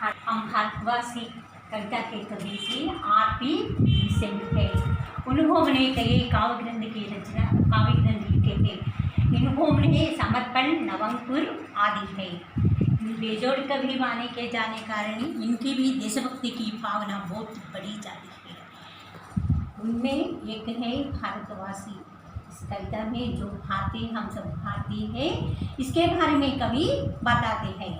हम भारतवासी कविता के कवि से R.P. भिसेंट है। उन्होंने कई काव्य ग्रंथ लिखे हैं। इन्होंने समर्पण, नवंकुर आदि है। बेजोड़ कवि माने के जाने कारण इनकी भी देशभक्ति की भावना बहुत बड़ी जाती है। उनमें एक है भारतवासी। इस कविता में जो भारतीय, हम सब भारतीय है, इसके बारे में कवि बताते हैं।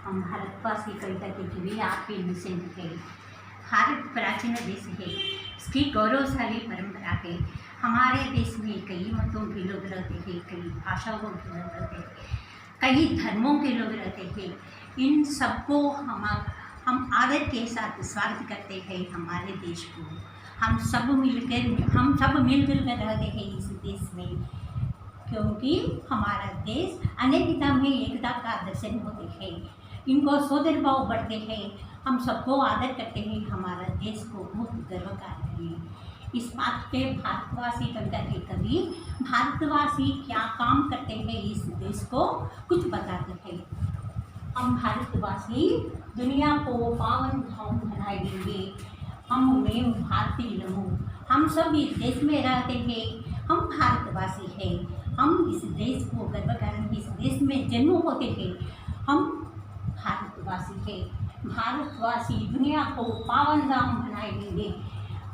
हम भारतवासी कविता के कवि R.P. भिसेंट है। भारत प्राचीन देश है, इसकी गौरवशाली परंपरा है। हमारे देश में कई मतों के लोग रहते हैं, कई भाषाओं के लोग रहते हैं, कई धर्मों के लोग रहते हैं। इन सबको हम आदर के साथ स्वागत करते हैं। हमारे देश को हम सब मिलजुल कर रहते हैं इस देश में, क्योंकि हमारा देश अनेकता में एकता का दर्शन होते हैं। इनको सोदर भाव बढ़ते हैं, हम सबको आदर करते हैं। हमारा देश को बहुत गर्व का है। इस बात पे भारतवासी कविता के कवि भारतवासी क्या काम करते हैं इस देश को कुछ बताते हैं। हम भारतवासी दुनिया को पावन धाम बनाएंगे। मैं भारतीय हम सब इस देश में रहते हैं, हम भारतवासी हैं, हम इस देश को गर्व करेंगे, इस देश में जन्म होते हैं, हम भारतवासी हैं। भारतवासी दुनिया को पावन धाम बनाएंगे।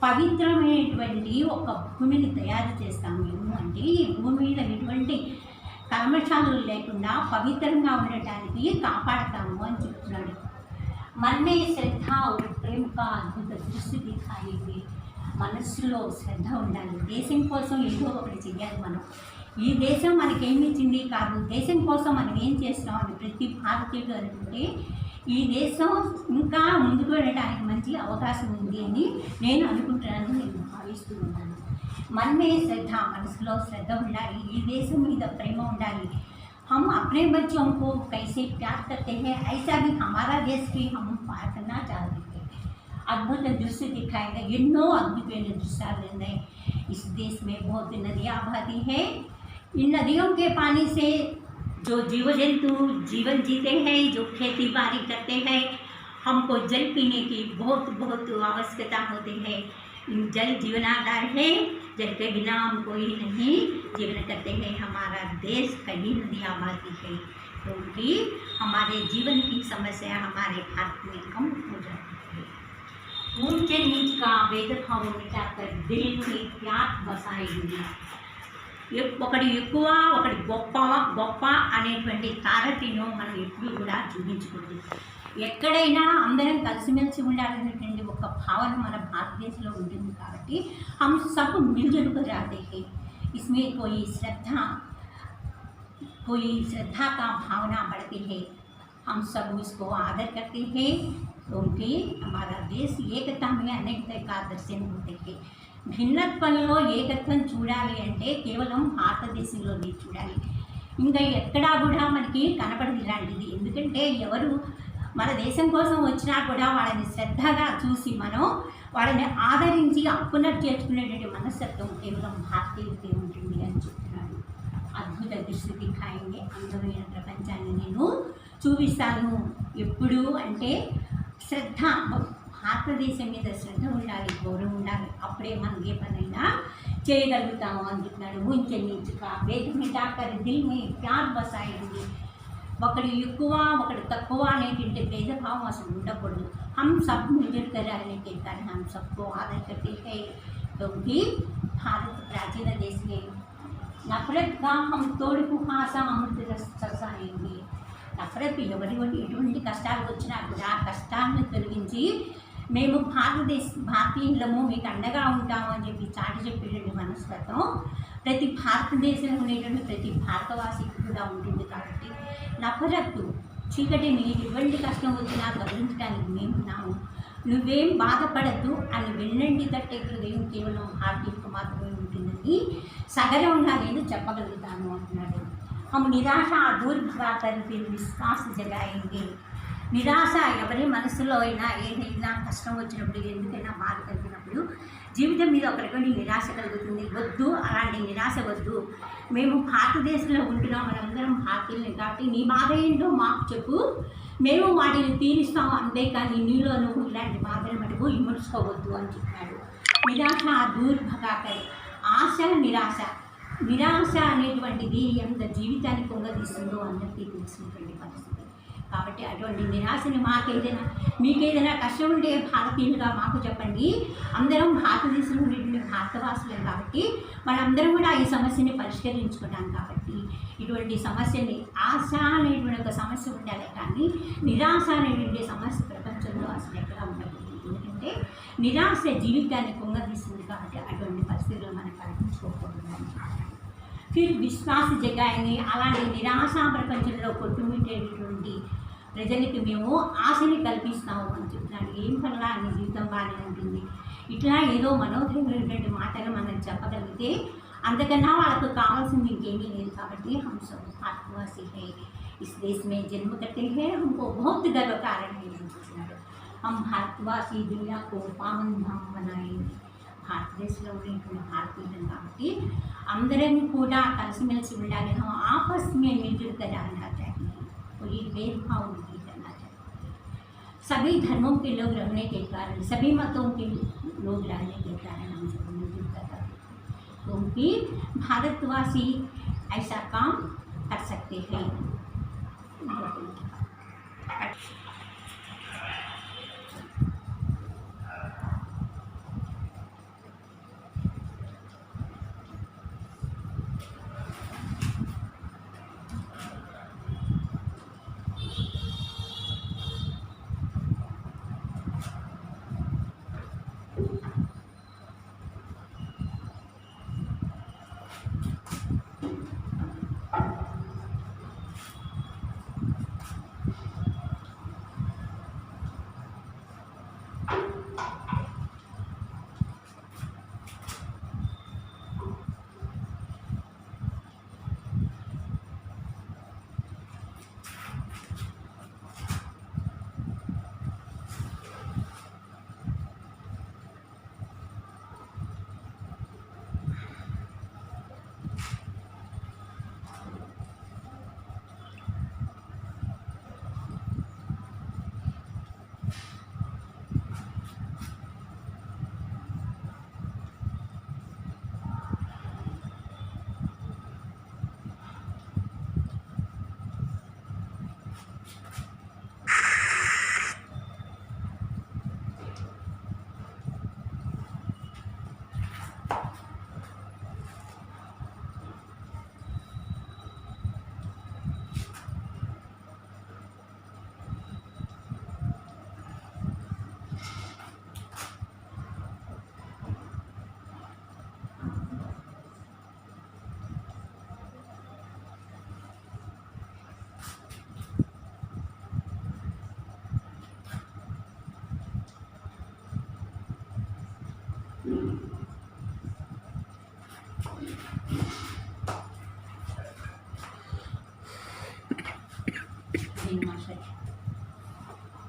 పవిత్రమైనటువంటి ఒక భూమిని తయారు చేస్తాం మేము, అంటే ఈ భూమి మీద ఎటువంటి కల్మషాలు లేకుండా పవిత్రంగా ఉండటానికి కాపాడతాము అని చెప్తున్నాడు. మన్నే శ్రద్ధ ప్రేమ కా అద్భుత దృష్టి దిఖాయి. మనస్సులో శ్రద్ధ ఉండాలి, దేశం కోసం ఏదో ఒకటి చెయ్యాలి. మనం ఈ దేశం మనకేమి ఇచ్చింది కాదు, దేశం కోసం మనం ఏం చేస్తాం అని ప్రతి భారతీయుడు అనుకుంటే ఈ దేశం ఇంకా ముందుకు వెళ్ళడానికి మంచి అవకాశం ఉంది అని నేను అనుకుంటున్నాను, నేను భావిస్తూ ఉన్నాను. మనమే శ్రద్ధ, మనసులో శ్రద్ధ ఉండాలి, ఈ దేశం మీద ప్రేమ ఉండాలి. हम अपने बच्चों को कैसे प्यार करते हैं ऐसा भी हमारा देश भी हम पार करना चाहते हैं. अद्भुत दृश्य दिखाएंगे, ఎన్నో అద్భుతమైన దృశ్యాలు ఉన్నాయి. इस देश में बहुत नदियाँ बहती है. इन नदियों के पानी से जो जीव जंतु जीवन जीते हैं, जो खेती बाड़ी करते हैं, हमको जल पीने की बहुत बहुत आवश्यकता होती है. जल जीवनाधार है, जल के बिना हम कोई नहीं जीवन करते हैं. हमारा देश कई नदियाँ बहती है, क्योंकि हमारे जीवन की समस्या हमारे भारत में कम हो जाती है. ऊंचे नीच का भेदभाव मिटाकर दिल में प्यार बसाएंगे. ఒకటి ఎక్కువ ఒకటి గొప్ప అనేటువంటి తారతీను మనం ఎప్పుడు కూడా చూపించకూడదు. ఎక్కడైనా అందరం కలిసిమెలిసి ఉండాలనేటువంటి ఒక భావన మన భారతదేశంలో ఉంటుంది. కాబట్టి हम सब मिलजुल कर रहते हैं. इसमें कोई श्रद्धा का भावना बढ़ती है. हम सब उसको आदर करते हैं, क्योंकि हमारा देश एकता में अनेकता का दर्शन होते हैं. భిన్నత్వంలో ఏకత్వం చూడాలి అంటే కేవలం భారతదేశంలోనే చూడాలి, ఇంకా ఎక్కడా కూడా మనకి కనపడదు ఇలాంటిది. ఎందుకంటే ఎవరు మన దేశం కోసం వచ్చినా కూడా వాళ్ళని శ్రద్ధగా చూసి మనం వాళ్ళని ఆదరించి అప్పున చేర్చుకునేటువంటి మనస్తత్వం కేవలం భారతీయులకే ఉంటుంది అని చెప్తున్నాడు. అద్భుత దృష్టి దిఖాయింది, అందమైన ప్రపంచాన్ని నేను చూపిస్తాను. ఎప్పుడు అంటే శ్రద్ధ, భారతదేశం మీద శ్రద్ధ ఉండాలి, గౌరవం ఉండాలి, అప్పుడే మనం ఏ పనైనా చేయగలుగుతాము అంటున్నాడు. ఊంచె నీచుగా భేదం మిటాకర్ దిల్ మే ప్యార్ బసాయింది. ఒకడు ఎక్కువ ఒకడు తక్కువ అనేటువంటి భేదభావం అసలు ఉండకూడదు. हम सब मिलजुल कर रहने के कारण हम सबको आदर करते हैं, क्योंकि भारत प्राचीन देश है. नफरत का हम तोड़ कुहासा अमृत रस ससाएंगे. నఫరత్ ఎటువంటి కష్టాలు వచ్చినా కూడా ఆ కష్టాలను తొలగించి మేము భారతీయులము మీకు అండగా ఉంటాము అని చెప్పి చాటి చెప్పేటువంటి మనస్తత్వం ప్రతి భారతదేశంలో ఉండేటువంటి ప్రతి భారతవాసికి కూడా ఉంటుంది. కాబట్టి నఫరత్తు చీకటిని ఎటువంటి కష్టం వచ్చినా గమనించడానికి మేమున్నాము, నువ్వేం బాధపడద్దు అని వెన్నంటి తట్టే హృదయం కేవలం భారతీయులకు మాత్రమే ఉంటుందని సగర్వంగా నేను చెప్పగలుగుతాను అంటున్నాడు. हम నిరాశ दूर भगाकर फिर विश्वास जगाएंगे. నిరాశ ఎవరి మనసులో అయినా ఏదైనా కష్టం వచ్చినప్పుడు, ఎందుకైనా బాధ కలిగినప్పుడు జీవితం మీద ఒక రకమైన నిరాశ కలుగుతుంది. వద్దు, అలాంటి నిరాశ వద్దు. మేము భారతదేశంలో ఉంటున్నాం, మనందరం భారతీయులే కాబట్టి నీ బాధ ఏంటో మాకు చెప్పు, మేము వాటిని తీరుస్తాం, అంతేకాని నీలో నువ్వు ఇలాంటి బాధలు మటుకు ఇముడ్చుకోవద్దు అని చెప్పాడు. నిరాశ దూర్ భగాకర్. ఆశ నిరాశ అనేటువంటిది ఎంత జీవితాన్ని పొంగదీస్తుందో అందరికీ తెలిసినటువంటి పరిస్థితి. కాబట్టి అటువంటి నిరాశని మీకేదైనా కష్టం ఉంటే భారతీయులుగా మాకు చెప్పండి. అందరం భారతదేశంలో ఉండేటువంటి భారతవాసులే కాబట్టి మనందరం కూడా ఈ సమస్యని పరిష్కరించుకుంటాం. కాబట్టి ఇటువంటి సమస్యని ఆశ అనేటువంటి ఒక సమస్య ఉండాలి, కానీ నిరాశ అనేటువంటి సమస్య ప్రపంచంలో అసలు ఎక్కడ ఉండదు. ఎందుకంటే నిరాశ జీవితాన్ని పొంగదీస్తుంది. కాబట్టి అటువంటి పరిస్థితుల్లో మనం కల్పించుకోకూడదు. ఫిర్ విశ్వాస జగాయని. అలాంటి నిరాశ ప్రపంచంలో కొట్టుమిట్టేటటువంటి ప్రజలకి మేము ఆశని కల్పిస్తాము అని చెప్తున్నాడు. ఏం పనులా అన్ని జీవితం బాగానే ఉంటుంది, ఇట్లా ఏదో మనోధైర్యమైనటువంటి మాటలు మనం చెప్పగలిగితే అంతకన్నా వాళ్ళకు కావాల్సింది ఇంకేమీ లేదు. కాబట్టి हम सब भारतवासी है, इस देश में जन्म करते हैं, हमको बहुत गर्व कारण है చెప్తున్నాడు. हम भारतवासी दुनिया को पावन धाम बनाएंगे. భారతదేశంలో ఉండేటువంటి భారతీయులు కాబట్టి అందరం కూడా కలిసిమెలిసి ఉండాలి. हम आपस में मिलजुल कर रहना चाहिए, कोई भेदभाव नहीं. सभी धर्मों के लोग रहने के कारण, सभी मतों के लोग रहने के कारण हम सब मिलजुल कर रहते हैं, क्योंकि भारतवासी ऐसा काम कर सकते हैं।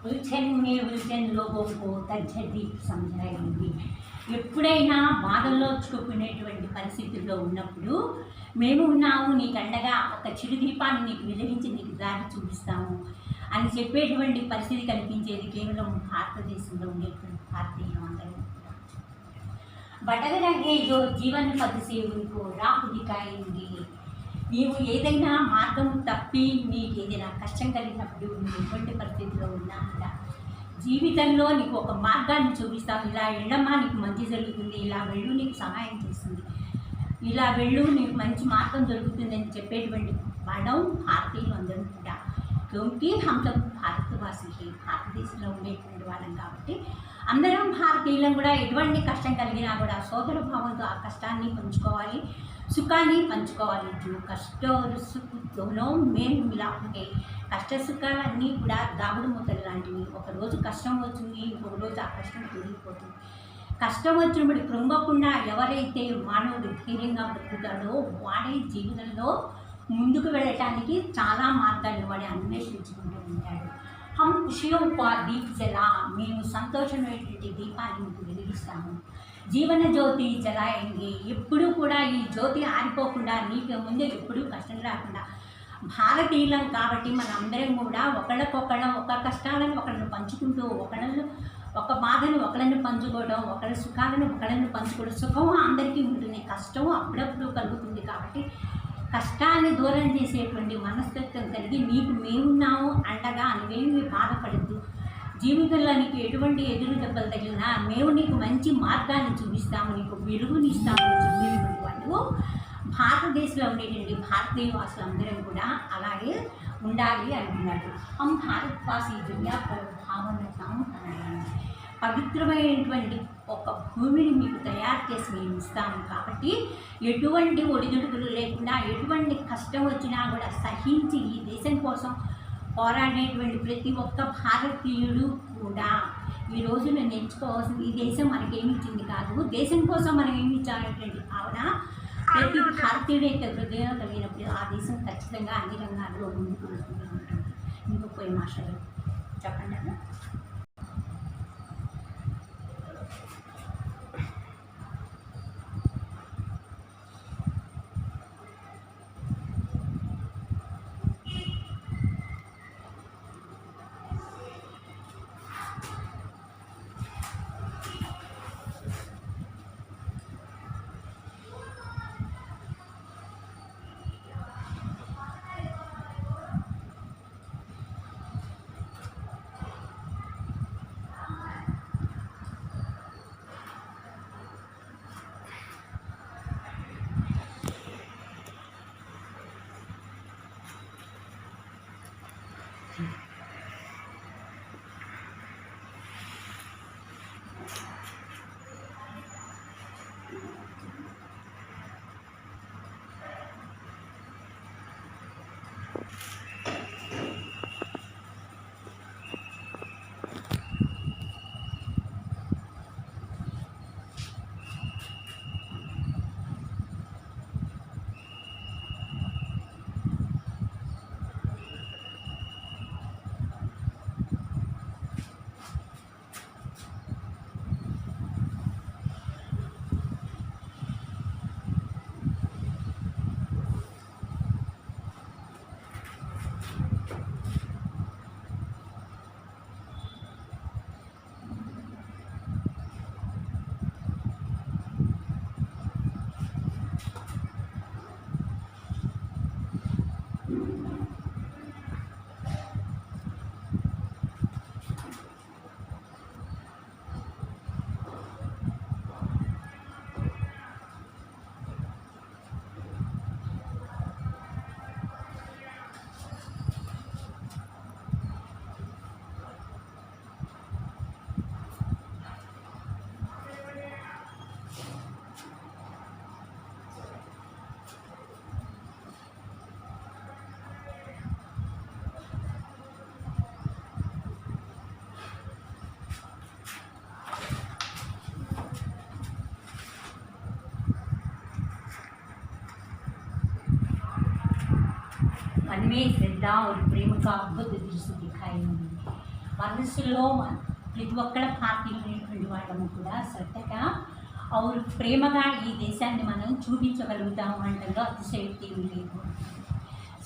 उलझन में उलझन लोगों को तజ్జదీప్ समझाएंगे। ఎప్పుడైనా బాధల్లో చిక్కుకునేటువంటి పరిస్థితుల్లో ఉన్నప్పుడు మేము ఉన్నాము నీకు అండగా, ఒక చిరు దీపాన్ని నీకు వెలిగించి నీకు దారి చూపిస్తాము అని చెప్పేటువంటి పరిస్థితి కనిపించేది కేవలం భారతదేశంలో ఉండేటువంటి భారతీయులు అందరూ। బటగ రంగే జో జీవన పద్ సే ఉनको రాహ్ దిఖాయేంగే। నీవు ఏదైనా మార్గం తప్పి నీకు ఏదైనా కష్టం కలిగినప్పుడు నువ్వు ఎటువంటి పరిస్థితిలో ఉన్నా కూడా జీవితంలో నీకు ఒక మార్గాన్ని చూపిస్తావు। ఇలా వెళ్ళమ్మా నీకు మంచి జరుగుతుంది, ఇలా వెళ్ళు నీకు సహాయం చేస్తుంది, ఇలా వెళ్ళు నీకు మంచి మార్గం దొరుకుతుంది అని చెప్పేటువంటి వాళ్ళం భారతీయులు అందరం కూడా। క్యోంకి హమ్ సబ్ భారతవాసి హై, భారతదేశంలో ఉండేటువంటి వాళ్ళం కాబట్టి అందరం భారతీయులం కూడా ఎటువంటి కష్టం కలిగినా కూడా సోదర భావంతో ఆ కష్టాన్ని పంచుకోవాలి, సుఖాన్ని పంచుకోవాలి। जो कष्ट और सुख दोनों मेल मिलाप है। కష్ట సుఖాలన్నీ కూడా దాగుడు మూతలు లాంటివి। ఒకరోజు కష్టం వచ్చింది, ఇంకొక రోజు ఆ కష్టం తొలగిపోతుంది। కష్టం వచ్చినప్పుడు కృంగకుండా ఎవరైతే మానవుడు ధైర్యంగా బ్రతుకుతాడో వాడే జీవితంలో ముందుకు వెళ్ళటానికి చాలా మార్గాన్ని వాడి అన్వేషించుకుంటూ ఉంటాడు। హమ్ ఖుషియోं का दीप जला, మేము సంతోషమైనటువంటి దీపాన్ని మీకు వెలిగిస్తాము। జీవన జ్యోతి జలాయంగే, ఎప్పుడూ కూడా ఈ జ్యోతి ఆరిపోకుండా నీకు ముందే ఎప్పుడూ కష్టం రాకుండా। భారతీయులం కాబట్టి మనందరం కూడా ఒకళ్ళకొకళ్ళం ఒక కష్టాలను ఒకళ్ళని పంచుకుంటూ, ఒకళ్ళను ఒక బాధను ఒకళ్ళని పంచుకోవడం, ఒకళ్ళ సుఖాలను ఒకళ్ళని పంచుకోవడం। సుఖం అందరికీ ఉంటుంది, కష్టం అప్పుడప్పుడు కలుగుతుంది కాబట్టి కష్టాన్ని దూరం చేసేటువంటి మనస్తత్వం కలిగి నీకు మేమున్నాము అండగా నువ్వేమి బాధపడద్దు, జీవితంలో నీకు ఎటువంటి ఎదురు దెబ్బలు తగిలినా మేము నీకు మంచి మార్గాన్ని చూపిస్తాము, నీకు వెలుగునిస్తాము అని చెప్పేటువంటి వాళ్ళు భారతదేశంలో ఉండేటువంటి భారతీయ వాసులందరం కూడా అలాగే ఉండాలి అంటున్నాడు। హమ్ భారత్వాసి దునియా పర్ భావనతాం అన్నాడు। పవిత్రమైనటువంటి ఒక భూమిని మీకు తయారు చేసి మేము ఇస్తాము కాబట్టి ఎటువంటి ఒడిదుడుకులు లేకుండా ఎటువంటి కష్టం వచ్చినా కూడా సహించి ఈ దేశం కోసం పోరాడేటువంటి ప్రతి ఒక్క భారతీయుడు కూడా ఈ రోజు నేను ఎంచుకోవాల్సింది ఈ దేశం మనకేమి ఇచ్చింది కాదు, దేశం కోసం మనం ఏమి ఇచ్చాలనేటువంటి భావన ప్రతి భారతీయుడు యొక్క హృదయం కలిగినప్పుడు ఆ దేశం ఖచ్చితంగా అన్ని రంగాల్లో ముందుకు వెళ్తూనే ఉంటుంది। ఇంకొక మాస్టర్ చెప్పండి అన్న। मन में श्रद्धा और प्रेम का अद्भुत दृश्य दिखाई మనసులో ప్రతి ఒక్కళ్ళ పార్టీలైనటువంటి వాళ్ళము కూడా శ్రద్ధగా और ప్రేమగా ఈ దేశాన్ని మనం చూపించగలుగుతాము అనడంలో అతిశయోక్తి లేదు.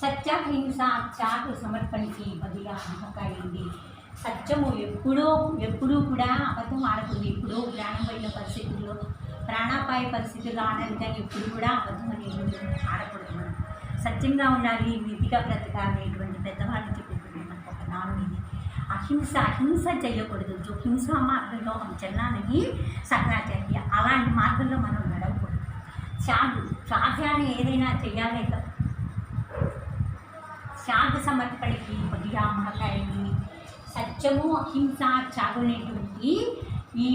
సత్య హింస త్యాగ సమర్పణకి బదిగా అహంకారింది. సత్యము ఎప్పుడూ కూడా అబద్ధం ఆడకూడదు. ఎప్పుడో ప్రాణం పోయిన పరిస్థితుల్లో ప్రాణాపాయ పరిస్థితుల్లో ఆడాలి, కానీ ఎప్పుడు కూడా అబద్ధం అనేది ఆడకూడదు. మనం సత్యంగా ఉండాలి, నీతిగా బ్రతకాలి అనేటువంటి పెద్దవాళ్ళు చెప్పేటువంటి మనకు ఒక నానుడి ఇది. అహింస చేయకూడదు. జో హింసా మార్గంలో మనం చెల్లాలని సకరాచార్య అలాంటి మార్గంలో మనం నడవకూడదు. త్యాగాన్ని ఏదైనా చేయాలి, త్యాగ సమర్పణకి బదిగా మహకాయని సత్యము అహింస త్యాగం అనేటువంటి ఈ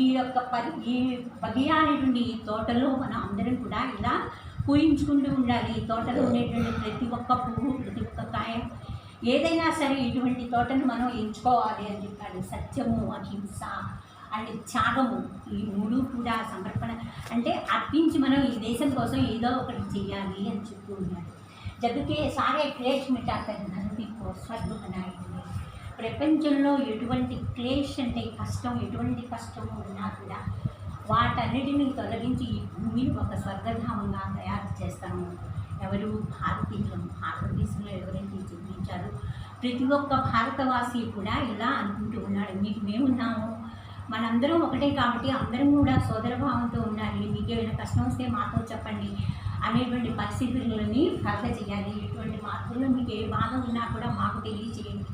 బదియా అనేటువంటి ఈ తోటలో మనం అందరం కూడా ఇలా పూజించుకుంటూ ఉండాలి. ఈ తోటలో ఉండేటువంటి ప్రతి ఒక్క పువ్వు, ప్రతి ఒక్క కాయ, ఏదైనా సరే ఇటువంటి తోటను మనం ఎంచుకోవాలి అని చెప్పాడు. సత్యము అహింస అండ్ త్యాగము ఈ మూడు కూడా సమర్పణ అంటే అర్పించి మనం ఈ దేశం కోసం ఏదో ఒకటి చేయాలి అని చెప్తూ ఉన్నాడు. జగకే సారే క్లేష్ మిటాకర్ ధరతి కో స్వర్గ బనాయి. ప్రపంచంలో ఎటువంటి క్లేష్ అంటే ఎటువంటి కష్టము ఉన్నా కూడా వాటన్నిటిని తొలగించి ఈ భూమిని ఒక స్వర్గధామంగా తయారు చేస్తాము. ఎవరు? భారతీయులు. భారతదేశంలో ఎవరైతే జన్మించారో ప్రతి ఒక్క భారతవాసి కూడా ఇలా అనుకుంటూ ఉన్నాడు. మీకు మేమున్నాము, మనందరం ఒకటే కాబట్టి అందరం కూడా సోదరభావంతో ఉండాలి. మీకు ఏమైనా కష్టం వస్తే మాతో చెప్పండి అనేటువంటి పరిస్థితులని కలగ చేయాలి. ఎటువంటి మార్పుల్లో మీకు ఏ బాధ ఉన్నా కూడా మాకు తెలియజేయండి,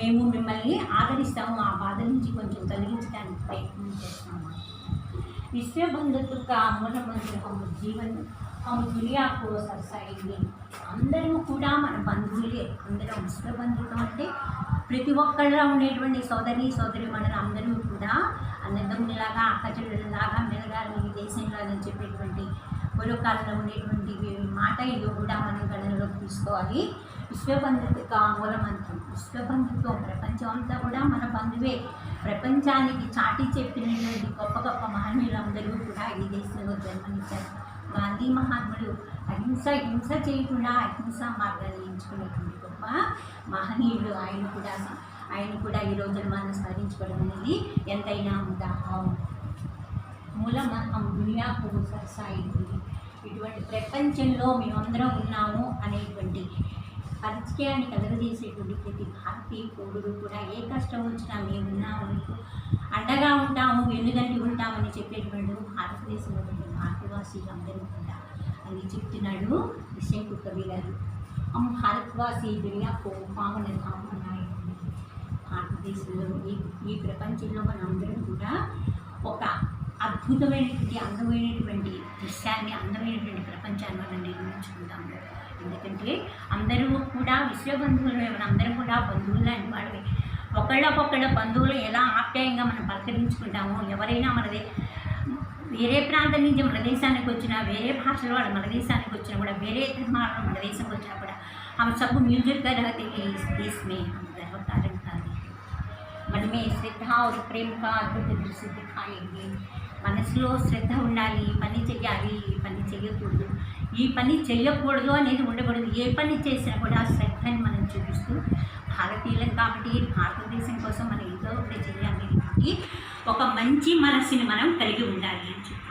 మేము మిమ్మల్ని ఆదరిస్తాము, ఆ బాధ నుంచి కొంచెం తొలగించడానికి ప్రయత్నం చేస్తాము. विश्व बंधुत्व का मूल मंत्र हम जीवन हम दुनिया को सरसाएंगे. అందరూ కూడా మన బంధువులే. అందరం విశ్వ బంధుత్వం అంటే ప్రతి ఒక్కళ్ళలో ఉండేటువంటి సోదరి మనలు అందరూ కూడా అన్నదమ్ములాగా అక్కచెల్లెళ్ళలాగా మెలగాలి ఈ దేశంలో అని చెప్పేటువంటి పూర్వకాలంలో ఉండేటువంటి మాట ఇది కూడా మనం గణనలోకి తీసుకోవాలి. విశ్వబంధుత్వ మూల మంత్రం విశ్వబంధుత్వం. ప్రపంచం అంతా కూడా మన బంధువే. ప్రపంచానికి చాటి చెప్పినటువంటి గొప్ప గొప్ప మహనీయులందరూ కూడా ఈ దేశంలో జన్మనిచ్చారు. గాంధీ మహాత్ముడు హింస చేయకుండా అహింసా మార్గాన్ని ఎంచుకునేటువంటి గొప్ప మహనీయుడు. ఆయన కూడా ఈ రోజున మనం స్మరించుకోవడం అనేది ఎంతైనా ఉదాహరణ. మూలమహం దునియాకు సరసాయింది. ఇటువంటి ప్రపంచంలో మేమందరం ఉన్నాము అనేటువంటి పరిచయాన్ని కలగజేసేటువంటి ప్రతి భారతీయ పౌరుడు కూడా ఏ కష్టం వచ్చినా మేమున్నాము, మీకు అండగా ఉంటాము, వెన్నుదండి ఉంటామని చెప్పేటువంటి భారతదేశంలో భారతవాసీలు అందరూ కూడా అని చెప్తున్నాడు విషయంకు కవి గారు. భారతవాసి దునియాకు పావన ధామన్నాయి. భారతదేశంలో ఈ ప్రపంచంలో మనందరం కూడా ఒక అద్భుతమైనటువంటి అందమైనటువంటి దృశ్యాన్ని, అందమైనటువంటి ప్రపంచాన్ని మనం నిర్మించుకుంటాము. ఎందుకంటే అందరూ కూడా విశ్వబంధువులు, మనందరం కూడా బంధువులు లాంటి వాళ్ళే. ఒకళ్ళకొకళ్ళ బంధువులు ఎలా ఆప్యాయంగా మనం పలకరించుకుంటామో, ఎవరైనా వేరే ప్రాంతం నుంచి మన దేశానికి వచ్చినా, వేరే భాషల వాళ్ళు మన దేశానికి వచ్చినా కూడా, వేరే ధర్మాల మన దేశంకి వచ్చినా కూడా हम सब मिलजुल कर रहते हैं इस देश में, हम गर्व धारण करते हैं। मन में श्रद्धा और प्रेम का अद्भुत दृश्य दिखाएंगे। మనసులో శ్రద్ధ ఉండాలి, పని చెయ్యాలి, ఈ పని చెయ్యకూడదు, ఈ పని చెయ్యకూడదు అనేది ఉండకూడదు. ఏ పని చేసినా కూడా శ్రద్ధని మనం చూపిస్తూ, భారతీయులం కాబట్టి భారతదేశం కోసం మనం ఏదో ఒకటి చేయాలి, ఒక మంచి మనసుని మనం కలిగి ఉండాలి అని చెప్పి